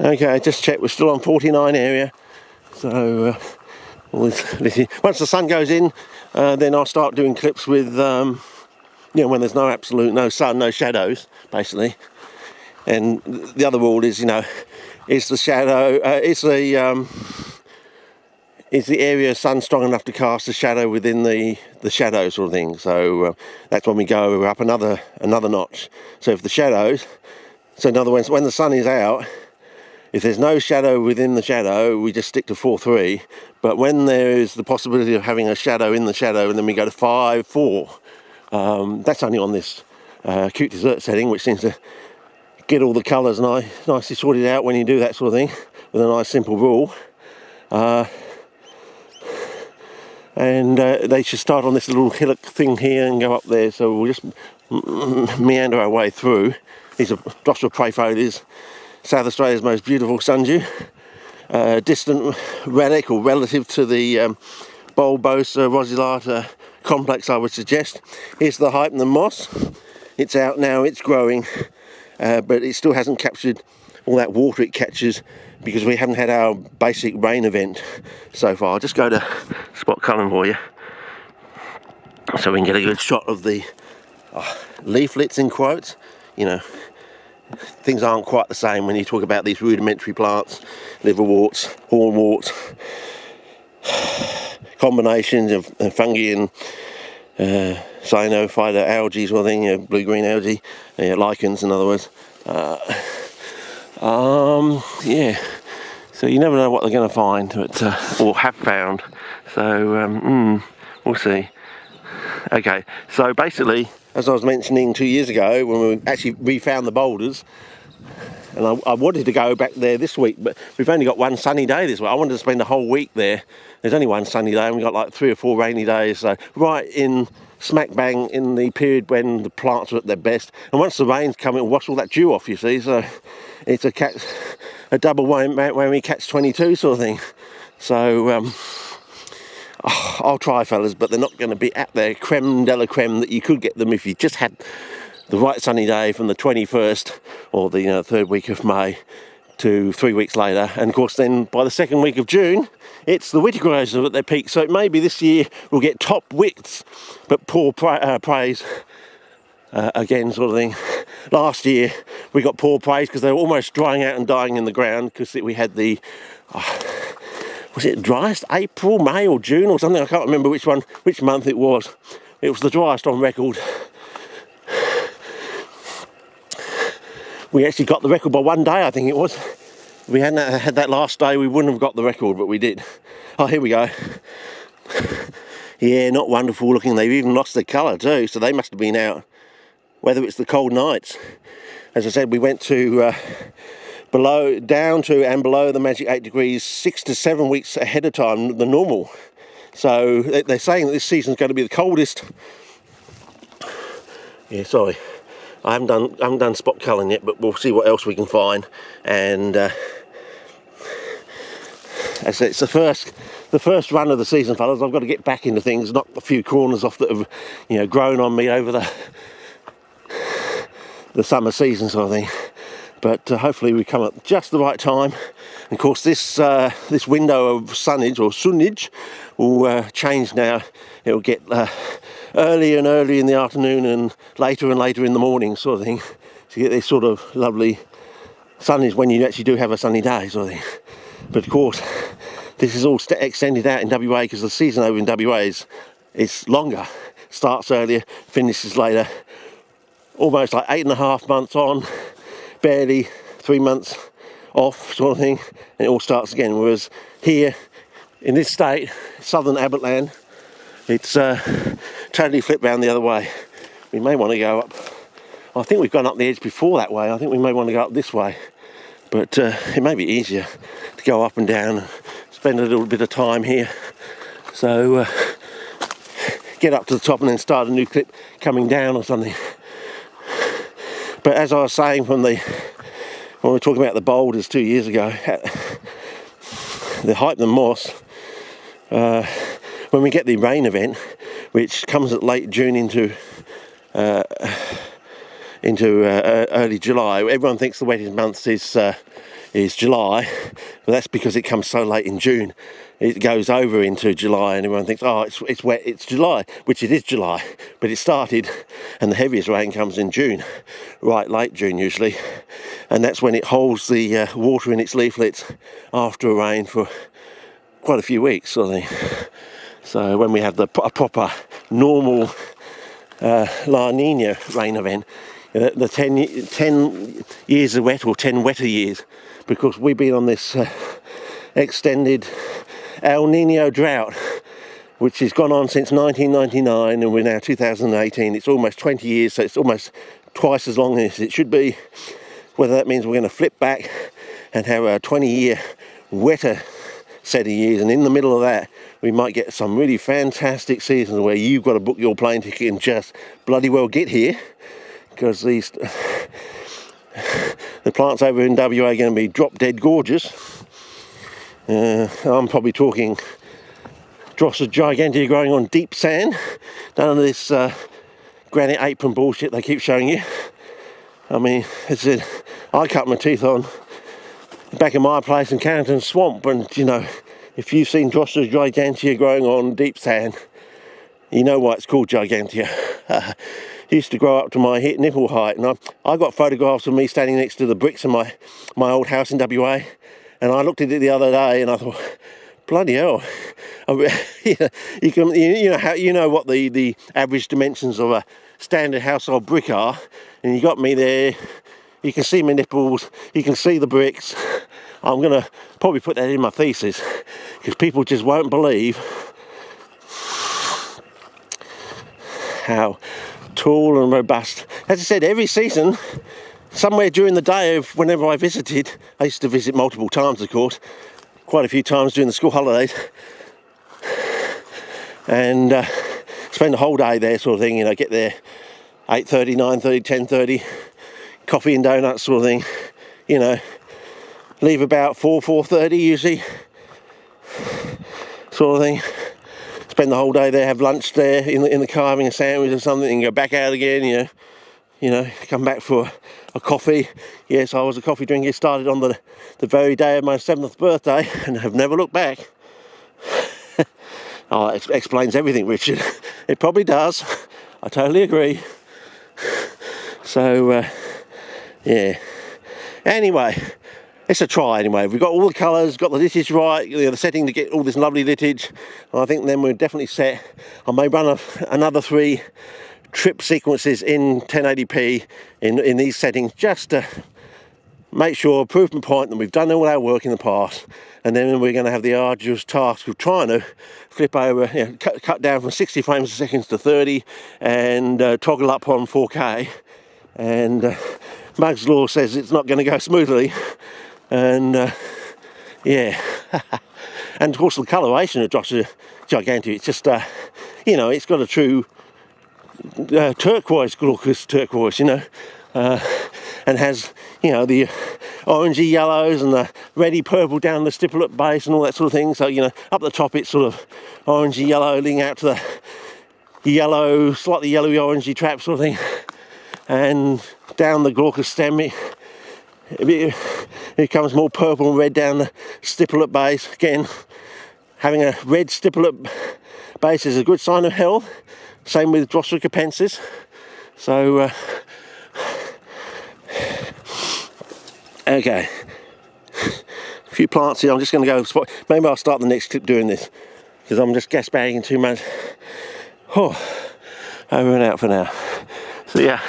Okay, just checked, we're still on 49 area. So once the sun goes in, then I'll start doing clips with, when there's no sun, no shadows, basically. And the other rule is, is the shadow, is the area sun strong enough to cast a shadow within the shadow sort of thing. So that's when we go up another notch. So if the shadows, so in other words, when the sun is out, if there's no shadow within the shadow, we just stick to 4-3. But when there is the possibility of having a shadow in the shadow, and then we go to 5-4, that's only on this Cute Dessert setting, which seems to get all the colours nicely sorted out when you do that sort of thing, with a nice simple rule. And they should start on this little hillock thing here and go up there, so we'll just meander our way through. These are Drosera praefolia, South Australia's most beautiful sundew, distant relic or relative to the bulbosa rosculata complex, I would suggest. Here's the Hypnum moss. It's out now, it's growing, but it still hasn't captured all that water it catches because we haven't had our basic rain event so far. I'll just go to spot culling for you so we can get a good shot of the leaflets in quotes. Things aren't quite the same when you talk about these rudimentary plants, liverworts, hornworts, combinations of fungi and cyanophyta algae sort of thing, blue-green algae, lichens in other words. So you never know what they're going to find, or have found. So we'll see. Okay, so basically, as I was mentioning 2 years ago, when we actually refound the boulders, and I wanted to go back there this week, but we've only got one sunny day this week. I wanted to spend a whole week there. There's only one sunny day, and we've got like 3 or 4 rainy days, so right in smack bang in the period when the plants are at their best. And once the rains come, it'll wash all that dew off, you see, so it's a double whammy catch-22 sort of thing. So I'll try, fellas, but they're not going to be at their creme de la creme that you could get them if you just had the right sunny day from the 21st or the 3rd week of May to 3 weeks later. And of course then by the 2nd week of June it's the Wittegrose at their peak, so maybe this year we'll get top widths but poor praise again sort of thing. Last year we got poor praise because they were almost drying out and dying in the ground because we had the was it driest April, May or June or something? I can't remember which month it was. It was the driest on record. We actually got the record by 1 day, I think it was. If we hadn't had that last day, we wouldn't have got the record, but we did. Oh, here we go. Yeah, not wonderful looking. They've even lost their colour too, so they must have been out. Whether it's the cold nights. As I said, we went to down to and below the magic 8 degrees 6 to 7 weeks ahead of time than normal. So they're saying that this season's going to be the coldest. Yeah, sorry. I haven't done spot culling yet, but we'll see what else we can find. And as I said, it's the first run of the season, fellas. I've got to get back into things, knock a few corners off that have grown on me over the summer season sort of thing. But hopefully we come at just the right time. And of course this window of sunnage will change now. It will get earlier and earlier in the afternoon and later in the morning sort of thing. So you get this sort of lovely sunnage when you actually do have a sunny day sort of thing. But of course this is all extended out in WA because the season over in WA is longer. Starts earlier, finishes later. Almost like 8.5 months on, barely 3 months off sort of thing, and it all starts again. Whereas here in this state, southern Abbotland, it's totally flipped round the other way. We may want to go up. I think we've gone up the edge before that way. I think we may want to go up this way, but it may be easier to go up and down and spend a little bit of time here. So get up to the top and then start a new clip coming down or something. But as I was saying when we were talking about the boulders 2 years ago, the Hypnum moss, when we get the rain event, which comes at late June into early July, everyone thinks the wettest month is is July, but that's because it comes so late in June. It goes over into July and everyone thinks, oh, it's wet, it's July, which it is July, but it started, and the heaviest rain comes in June, right late June usually, and that's when it holds the water in its leaflets after a rain for quite a few weeks, sort of thing. So when we have a proper normal La Nina rain event, the 10 years of wet, or 10 wetter years, because we've been on this extended El Nino drought, which has gone on since 1999, and we're now 2018. It's almost 20 years, so it's almost twice as long as it should be. Whether that means we're going to flip back and have a 20-year wetter set of years, and in the middle of that we might get some really fantastic seasons where you've got to book your plane ticket and just bloody well get here, because the plants over in WA are going to be drop dead gorgeous. I'm probably talking Drosera gigantea growing on deep sand, none of this granite apron bullshit they keep showing you. I mean, as I said, I cut my teeth on the back of my place in Carrington Swamp, and you know, if you've seen Drosera gigantea growing on deep sand, you know why it's called gigantea. It used to grow up to my nipple height, and I got photographs of me standing next to the bricks in my old house in WA, and I looked at it the other day and I thought, bloody hell. You know what the average dimensions of a standard household brick are, and you got me there. You can see my nipples, you can see the bricks. I'm going to probably put that in my thesis, because people just won't believe how tall and robust. As I said, every season, somewhere during the day of whenever I visited, I used to visit multiple times, of course, quite a few times during the school holidays, and spend the whole day there, sort of thing. You know, get there 8:30, 9:30, 10:30, coffee and donuts, sort of thing. You know, leave about 4:30 usually, sort of thing. Spend the whole day there, have lunch there in the car, having a sandwich or something, and go back out again. You know, come back for a coffee. Yes, I was a coffee drinker. Started on the very day of my 7th birthday, and have never looked back. Oh, it explains everything, Richard. It probably does. I totally agree. So, yeah. Anyway, it's a try anyway. We've got all the colours, got the litage right, the setting to get all this lovely litage. I think then we're definitely set. I may run another 3 trip sequences in 1080p in these settings, just to make sure, prove my point that we've done all our work in the past, and then we're going to have the arduous task of trying to flip over, cut down from 60 frames a second to 30, and toggle up on 4K. And Mug's Law says it's not going to go smoothly, and yeah. And of course the coloration of Drosera gigantea, it's just it's got a true turquoise, glaucous turquoise, and has, the orangey yellows and the reddy purple down the stipulate base and all that sort of thing. So, up the top it's sort of orangey yellow, leading out to the yellow, slightly yellowy orangey trap sort of thing, and down the glaucous stem it becomes more purple and red down the stipulate base. Again, having a red stipulate base is a good sign of health. Same with Drosera capensis. So, okay. A few plants here. I'm just going to go spot. Maybe I'll start the next clip doing this, because I'm just gas bagging too much. Oh, over and out for now. So, yeah.